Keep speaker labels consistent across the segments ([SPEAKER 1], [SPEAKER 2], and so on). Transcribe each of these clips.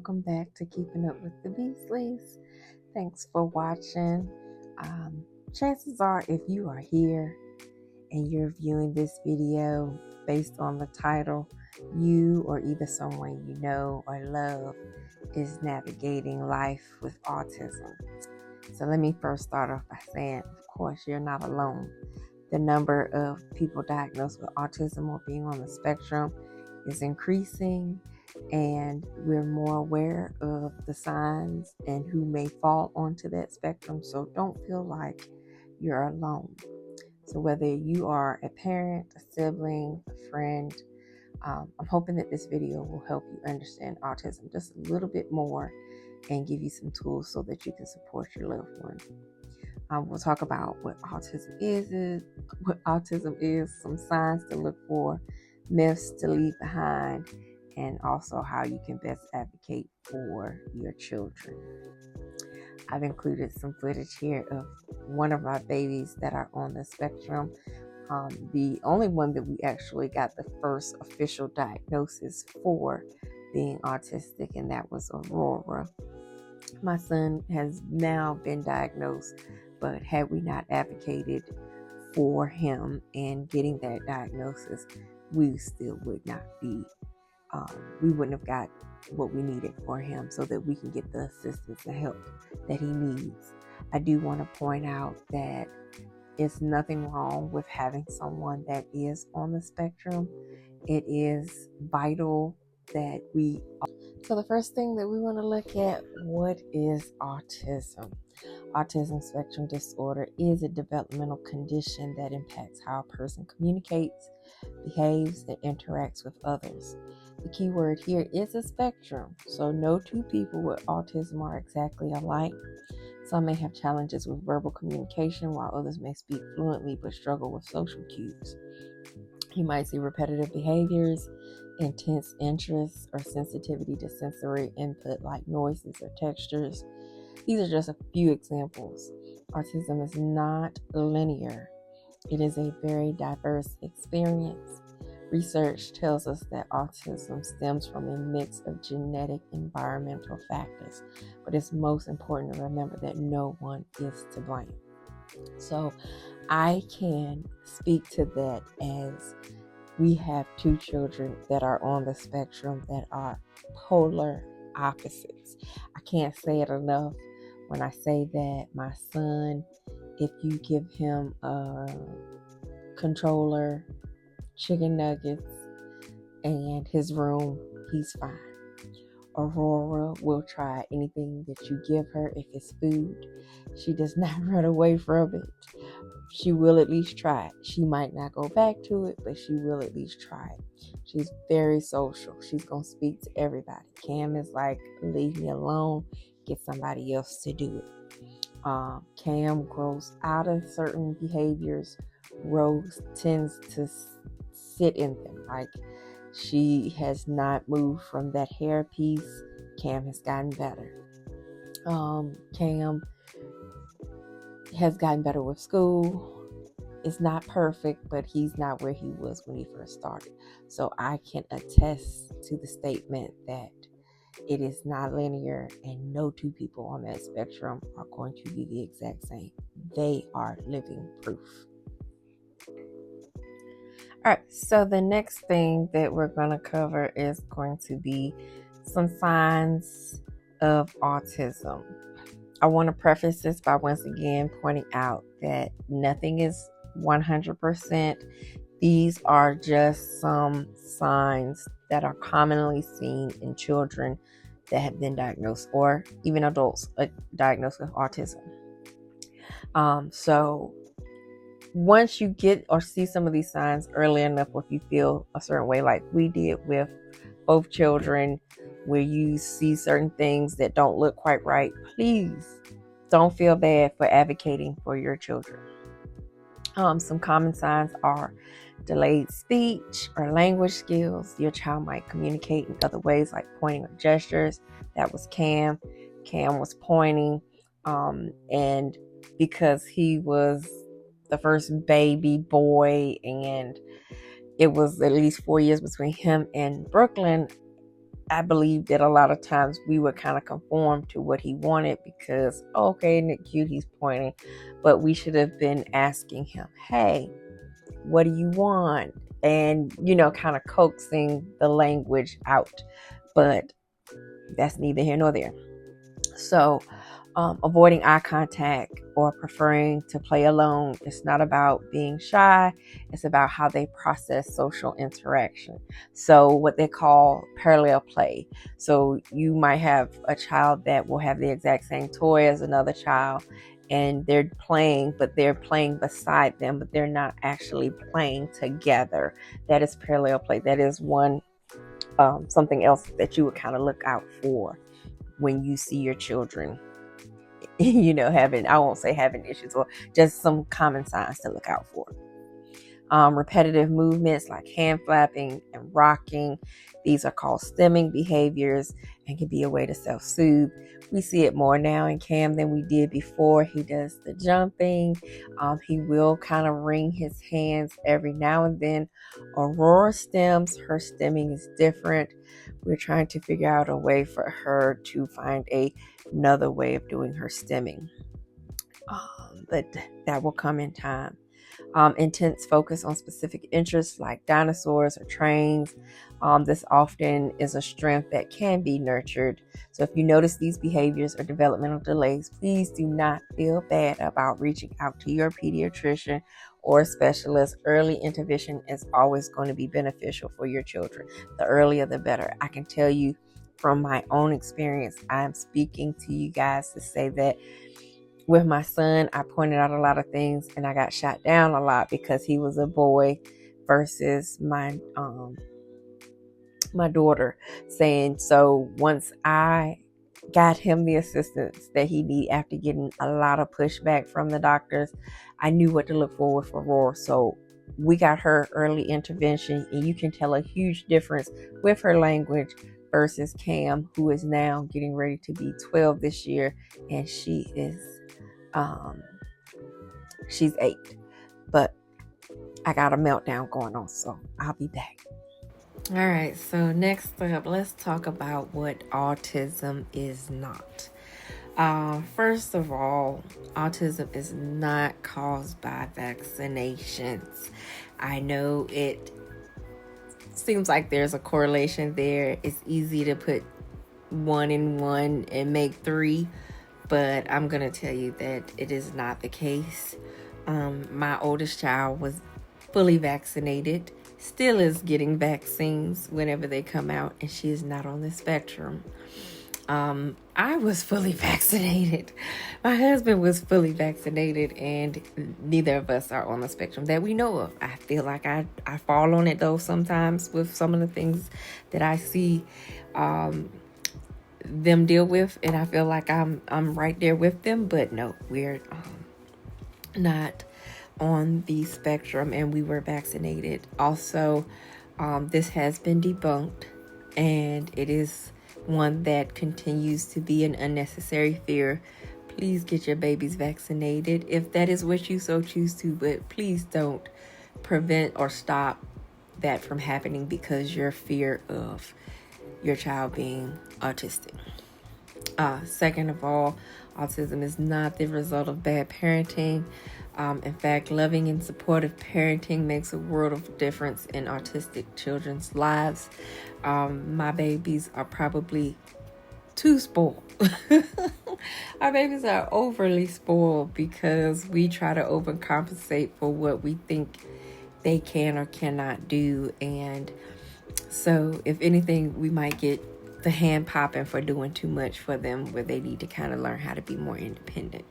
[SPEAKER 1] welcome back to Keeping Up with the Beasleys. Thanks for watching. Chances are, if you are here and you're viewing this video based on the title, you or either someone you know or love is navigating life with autism. So let me first start off by saying, of course, you're not alone. The number of people diagnosed with autism or being on the spectrum is increasing, and we're more aware of the signs and who may fall onto that spectrum. So don't feel like you're alone. So whether you are a parent, a sibling, a friend, I'm hoping that this video will help you understand autism just a little bit more and give you some tools so that you can support your loved one. We'll talk about what autism is, some signs to look for, myths to leave behind, and also how you can best advocate for your children. I've included some footage here of one of our babies that are on the spectrum. The only one that we actually got the first official diagnosis for being autistic, and that was Aurora. My son has now been diagnosed, but had we not advocated for him and getting that diagnosis, we still would not be, we wouldn't have got what we needed for him so that we can get the assistance and help that he needs. I do want to point out that it's nothing wrong with having someone that is on the spectrum. It is vital that So the first thing that we want to look at, what is autism? Autism spectrum disorder is a developmental condition that impacts how a person communicates, behaves, and interacts with others. The key word here is a spectrum, so no two people with autism are exactly alike. Some may have challenges with verbal communication, while others may speak fluently but struggle with social cues. You might see repetitive behaviors, intense interests, or sensitivity to sensory input like noises or textures. These are just a few examples. Autism is not linear. It is a very diverse experience. Research tells us that autism stems from a mix of genetic and environmental factors, but it's most important to remember that no one is to blame. So I can speak to that as we have two children that are on the spectrum that are polar opposites. I can't say it enough when I say that my son, if you give him a controller, chicken nuggets, and his room, he's fine. Aurora will try anything that you give her. If it's food, she does not run away from it. She will at least try it. She might not go back to it, but she will at least try it. She's very social. She's going to speak to everybody. Cam is like, leave me alone. Get somebody else to do it. Cam grows out of certain behaviors. Rose tends to sit in them. Like, she has not moved from that hair piece. Cam has gotten better. Cam has gotten better with school. It's not perfect, but he's not where he was when he first started. So I can attest to the statement that it is not linear, and no two people on that spectrum are going to be the exact same. They are living proof. All right, so the next thing that we're going to cover is going to be some signs of autism. I want to preface this by once again pointing out that nothing is 100%. These are just some signs that are commonly seen in children that have been diagnosed, or even adults diagnosed with autism. So once you get or see some of these signs early enough, or if you feel a certain way like we did with both children, where you see certain things that don't look quite right, please don't feel bad for advocating for your children. Some common signs are delayed speech or language skills. Your child might communicate in other ways like pointing or gestures. That was Cam. Cam was pointing, and because he was the first baby boy and it was at least 4 years between him and Brooklyn, I believe that a lot of times we would kind of conform to what he wanted because, okay, isn't it cute? He's pointing. But we should have been asking him, hey, what do you want? And, kind of coaxing the language out. But that's neither here nor there. So, avoiding eye contact or preferring to play alone. It's not about being shy. It's about how they process social interaction. So what they call parallel play. So you might have a child that will have the exact same toy as another child, and they're playing, but they're playing beside them, but they're not actually playing together. That is parallel play. That is one something else that you would kind of look out for when you see your children having, I won't say having issues, or just some common signs to look out for. Repetitive movements like hand flapping and rocking. These are called stimming behaviors and can be a way to self-soothe. We see it more now in Cam than we did before. He does the jumping. He will kind of wring his hands every now and then. Aurora stims. Her stimming is different. We're trying to figure out a way for her to find another way of doing her stimming. But that will come in time. Intense focus on specific interests like dinosaurs or trains. This often is a strength that can be nurtured. So if you notice these behaviors or developmental delays, please do not feel bad about reaching out to your pediatrician or specialist. Early intervention is always going to be beneficial for your children. The earlier, the better. I can tell you from my own experience, I'm speaking to you guys to say that with my son, I pointed out a lot of things and I got shot down a lot because he was a boy versus my daughter, saying, so once I got him the assistance that he needed after getting a lot of pushback from the doctors, I knew what to look for with Aurora. So we got her early intervention, and you can tell a huge difference with her language versus Cam, who is now getting ready to be 12 this year, and she's 8. But I got a meltdown going on, so I'll be back. All right, so next up, let's talk about what autism is not. First of all, autism is not caused by vaccinations. I know it seems like there's a correlation there. It's easy to put 1 and 1 and make 3, but I'm going to tell you that it is not the case. My oldest child was fully vaccinated, still is getting vaccines whenever they come out, and she is not on the spectrum. I was fully vaccinated. My husband was fully vaccinated, and neither of us are on the spectrum that we know of. I feel like I fall on it though sometimes with some of the things that I see them deal with, and I feel like I'm right there with them. But no, we're not on the spectrum, and we were vaccinated. Also, this has been debunked, and it is one that continues to be an unnecessary fear. Please get your babies vaccinated if that is what you so choose to, but please don't prevent or stop that from happening because your fear of your child being autistic. Second of all, autism is not the result of bad parenting. In fact, loving and supportive parenting makes a world of difference in autistic children's lives. My babies are probably too spoiled. Our babies are overly spoiled because we try to overcompensate for what we think they can or cannot do. And so, if anything, we might get the hand popping for doing too much for them, where they need to kind of learn how to be more independent.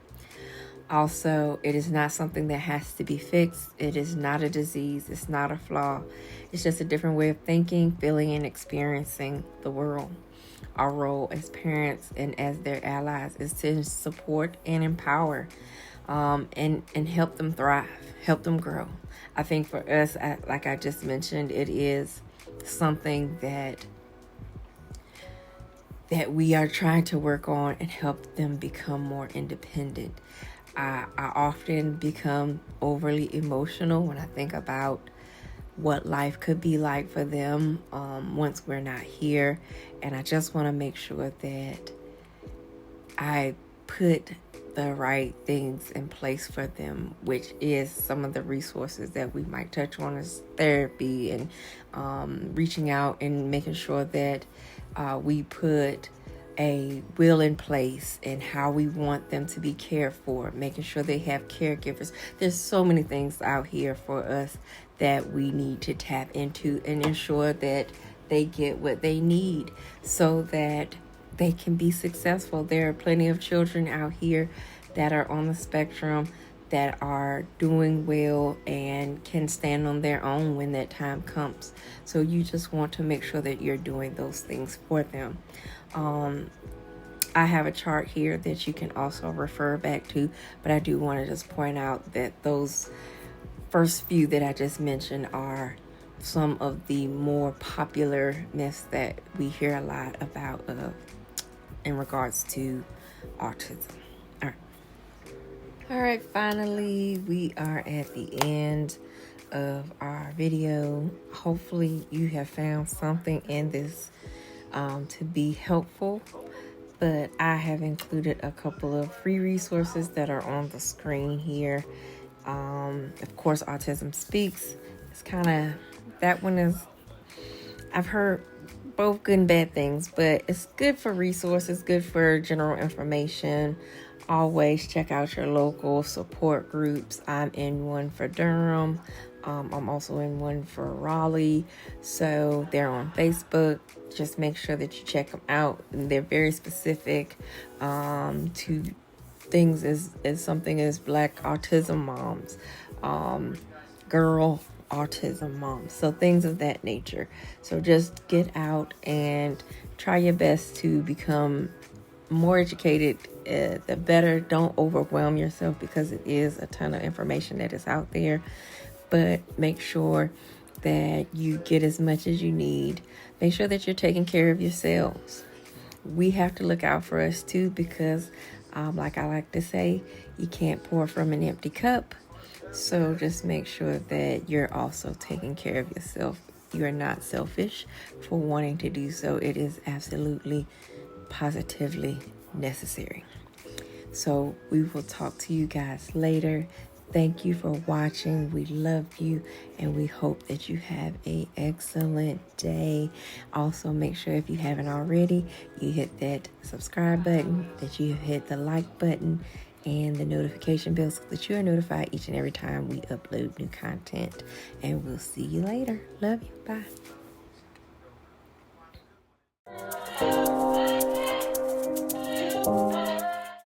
[SPEAKER 1] Also, it is not something that has to be fixed. It is not a disease. It's not a flaw. It's just a different way of thinking, feeling, and experiencing the world. Our role as parents and as their allies is to support and empower and help them thrive, help them grow. I think for us, like I just mentioned, it is something that we are trying to work on and help them become more independent. I often become overly emotional when I think about what life could be like for them once we're not here. And I just want to make sure that I put the right things in place for them, which is some of the resources that we might touch on as therapy and reaching out and making sure that we put a will in place and how we want them to be cared for, making sure they have caregivers. There's so many things out here for us that we need to tap into and ensure that they get what they need so that they can be successful. There are plenty of children out here that are on the spectrum that are doing well and can stand on their own when that time comes. So you just want to make sure that you're doing those things for them. I have a chart here that you can also refer back to, but I do want to just point out that those first few that I just mentioned are some of the more popular myths that we hear a lot about in regards to autism. All right, finally, we are at the end of our video. Hopefully you have found something in this to be helpful, but I have included a couple of free resources that are on the screen here. Of course, Autism Speaks. It's kind of, that one is, I've heard both good and bad things, but it's good for resources, good for general information. Always check out your local support groups. I'm in one for Durham. I'm also in one for Raleigh. So they're on Facebook. Just make sure that you check them out. And they're very specific to things as something as Black autism moms, girl autism moms, so things of that nature. So just get out and try your best to become more educated, the better. Don't overwhelm yourself because it is a ton of information that is out there, but make sure that you get as much as you need. Make sure that you're taking care of yourselves. We have to look out for us too, because like I like to say, you can't pour from an empty cup. So just make sure that you're also taking care of yourself. You are not selfish for wanting to do so. It is absolutely, positively necessary. So we will talk to you guys later. Thank you for watching. We love you, and we hope that you have an excellent day. Also, make sure if you haven't already, you hit that subscribe button, that you hit the like button, and the notification bell so that you are notified each and every time we upload new content. And we'll see you later. Love you. Bye.